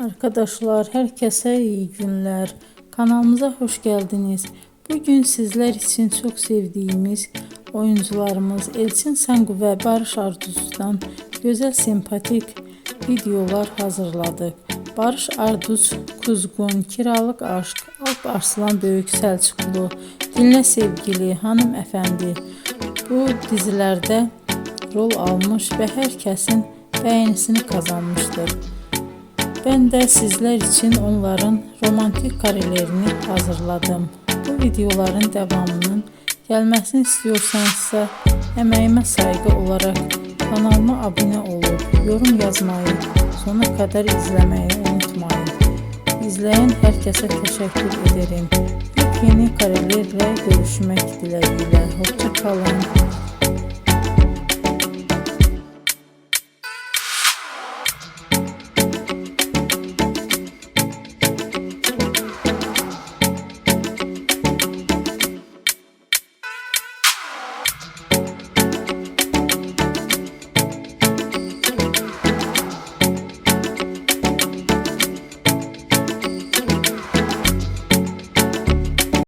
Arkadaşlar, herkese iyi günler. Kanalımıza hoş geldiniz. Bugün sizler için çok sevdiğimiz oyuncularımız Elçin Sangu ve Barış Arduç'dan güzel sempatik videolar hazırladık. Barış Arduç, Kuzgun, Kiralık Aşk, Alp Arslan Böyük Selçuklu, Dinle Sevgili, Hanımefendi bu dizilerde rol almış ve herkesin beğenisini kazanmıştır. Ben de sizler için onların romantik karelerini hazırladım. Bu videoların devamının gelmesini istiyorsanızsa emeğime saygı olarak kanalıma abone olup yorum yazmayı, sona kadar izlemeyi unutmayın. İzleyen herkese teşekkür ederim. Yeni karelerle görüşmek dileğiyle. Hoşça kalın.